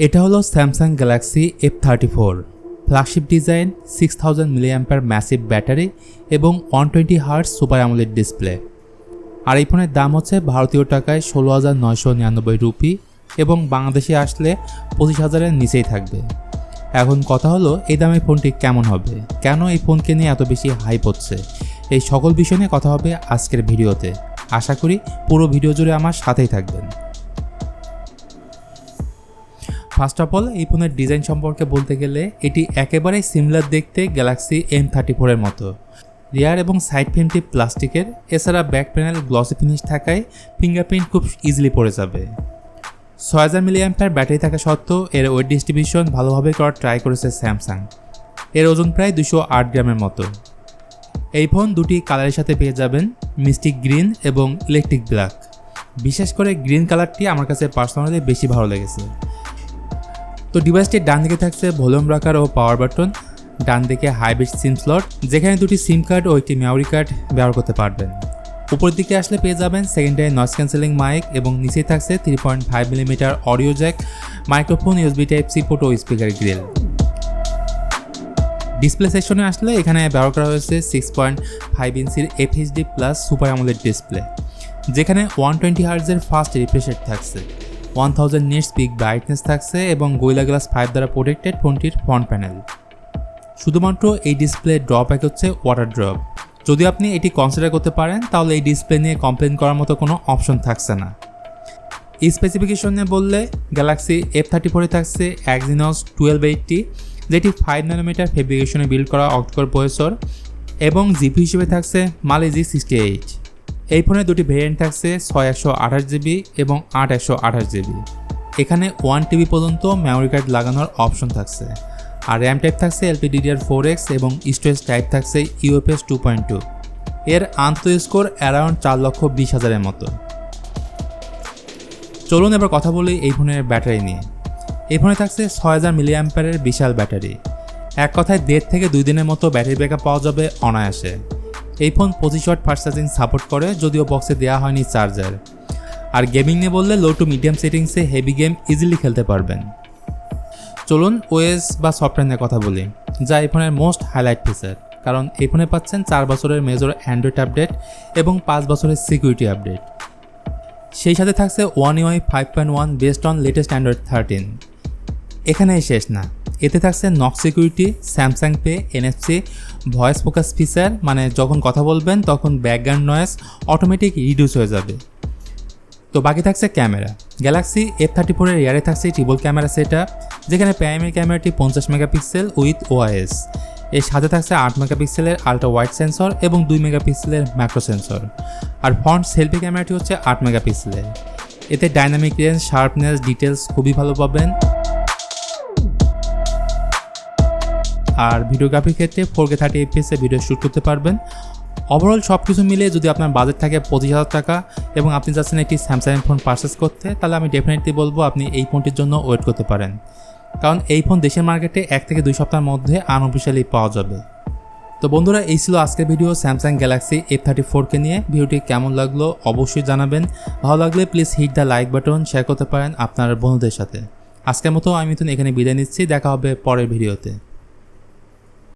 এটা হলো Samsung Galaxy F34 flagship design, 6000 mAh massive battery এবং 120 Hz সুপার অ্যামোলেড ডিসপ্লে। আর এই ফোনের দাম হচ্ছে ভারতীয় টাকায় 16,999 রুপি এবং বাংলাদেশে আসলে 25,000-এর নিচেই থাকবে। এখন কথা হলো এই দামে ফোনটি কেমন হবে, কেন এই ফোনকে নিয়ে এত বেশি হাইপ হচ্ছে, এই সকল বিষয় নিয়ে কথা হবে আজকের ভিডিওতে। আশা করি পুরো ভিডিও জুড়ে আমার সাথেই থাকবেন। ফার্স্ট অফ অল এই ফোনের ডিজাইন সম্পর্কে বলতে গেলে এটি একেবারেই সিমিলার দেখতে গ্যালাক্সি M34 এর মতো। রিয়ার এবং সাইড ফ্রেমটি প্লাস্টিকের, এছাড়া ব্যাক প্যানেল গ্লসি ফিনিশ থাকায় ফিঙ্গারপ্রিন্ট খুব ইজিলি পড়ে যাবে। 6000 mAh ব্যাটারি থাকা সত্ত্বেও এর ওয়েট ডিস্ট্রিবিউশন ভালোভাবে করার ট্রাই করেছে স্যামসাং। এর ওজন প্রায় 208 গ্রামের মতো। এই ফোন দুটি কালারের সাথে পেয়ে যাবেন, মিস্টিক গ্রিন এবং ইলেকট্রিক ব্ল্যাক। বিশেষ করে গ্রিন কালারটি আমার কাছে পার্সোনালি বেশি ভালো লেগেছে। তো ডিভাইসটির ডান দিকে থাকছে ভলিউম রাখার ও পাওয়ার বাটন, ডান দিকে হাইব্রিড সিম স্লট যেখানে দুটি সিম কার্ড ও একটি মেমোরি কার্ড ব্যবহার করতে পারবেন। উপর দিকে আসলে পেয়ে যাবেন সেকেন্ডারি নয়েজ ক্যান্সেলিং মাইক এবং নিচেই থাকছে 3.5 mm audio jack, microphone, USB Type-C port ও স্পিকার গ্রিল। ডিসপ্লে সেকশনে আসলে এখানে ব্যবহার করা হয়েছে 6.5 ইঞ্চির FHD+ সুপার অ্যামোলেড ডিসপ্লে, যেখানে 120 Hz এর ফাস্ট রিফ্রেশ রেট থাকছে, 1000 nits পিক ব্রাইটনেস থাকছে এবং গোরিলা গ্লাস 5 দ্বারা প্রোটেক্টেড ফোনটির ফ্রন্ট প্যানেল। শুধুমাত্র এই ডিসপ্লে ড্রব্যাক হচ্ছে ওয়াটার ড্রপ। যদি আপনি এটি কনসিডার করতে পারেন তাহলে এই ডিসপ্লে নিয়ে কমপ্লেন করার মতো কোনো অপশন থাকছে না। স্পেসিফিকেশন নিয়ে বললে গ্যালাক্সি F34 এ থাকছে Exynos 1280, যেটি 5 nm ফেব্রিকেশনে বিল্ড করা অক্টোকোর প্রসেসর এবং জিপি হিসেবে থাকছে Mali G68। এই ফোনে দুটি ভেরিয়েন্ট থাকছে 6128GB এবং 8128GB। এখানে 1TB পর্যন্ত মেমোরি কার্ড লাগানোর অপশন থাকছে, আর র্যাম টাইপ থাকছে LPDDR4X এবং স্টোরেজ টাইপ থাকছে UFS 2.2। এর আন্তঃস্কোর অ্যারাউন্ড 4,20,000-এর মতো। চলুন এবার কথা বলি এই ফোনের ব্যাটারি নিয়ে। এই ফোনে থাকছে 6000 mAh বিশাল ব্যাটারি। এক কথায় 1.5 থেকে 2 দিনের মতো ব্যাটারি ব্যাকআপ পাওয়া যাবে অনায়াসে। এই phone 25 watt fast charging support করে, যদিও বক্সে দেওয়া হয়নি চার্জার। আর গেমিং নিয়ে বললে লো টু মিডিয়াম সেটিংসে হেভি গেম ইজিলি খেলতে পারবেন। চলুন ওএস বা সফটওয়্যার নিয়ে কথা বলি, যা এই ফোনের মোস্ট হাইলাইট ফিচার, কারণ এই ফোনে পাচ্ছেন 4 বছরের মেজর অ্যান্ড্রয়েড আপডেট এবং 5 বছরের সিকিউরিটি আপডেট। সেই সাথে থাকছে One UI 5.1 based on latest Android 13। এখানেই শেষ না, এতে থাকছে knock security, Samsung pay, NFC, voice focus feature, মানে যখন কথা বলবেন তখন ব্যাকগ্রাউন্ড নয়েজ অটোমেটিক রিডিউস হয়ে যাবে। তো বাকি থাকছে ক্যামেরা। গ্যালাক্সি F34 এর রিয়ারে থাকছে ট্রিপল ক্যামেরা সেটআপ, যেখানে প্রাইমারি ক্যামেরাটি 50 মেগাপিক্সেল উইথ OIS। এর সাথে থাকছে 8 মেগাপিক্সেলের আলট্রা ওয়াইড সেন্সর এবং 2 মেগাপিক্সেলের ম্যাক্রো সেন্সর। আর ফ্রন্ট সেলফি ক্যামেরাটি হচ্ছে 8 মেগাপিক্সেলের। এতে ডাইনামিক রেঞ্জ, শার্পনেস, ডিটেলস খুবই ভালো পাবেন। আর ভিডিওগ্রাফির ক্ষেত্রে 4K 30 fps এ ভিডিও শ্যুট করতে পারবেন। ওভারঅল সব কিছু মিলিয়ে যদি আপনার বাজেট থাকে 25,000 টাকা এবং আপনি চাচ্ছেন একটি স্যামসাং ফোন পারচেস করতে, তাহলে আমি ডেফিনেটলি বলবো আপনি এই ফোনটির জন্য ওয়েট করতে পারেন, কারণ এই ফোন দেশের মার্কেটে 1 থেকে 2 সপ্তাহের মধ্যে আনঅফিশিয়ালি পাওয়া যাবে। তো বন্ধুরা, এই ছিল আজকের ভিডিও স্যামসাং গ্যালাক্সি F34কে নিয়ে। ভিডিওটি কেমন লাগলো অবশ্যই জানাবেন। ভালো লাগলে please hit the like button, share করতে পারেন আপনার বন্ধুদের সাথে। আজকের মতো আমি মিথুন এখানে বিদায় নিচ্ছি, দেখা হবে পরের ভিডিওতে।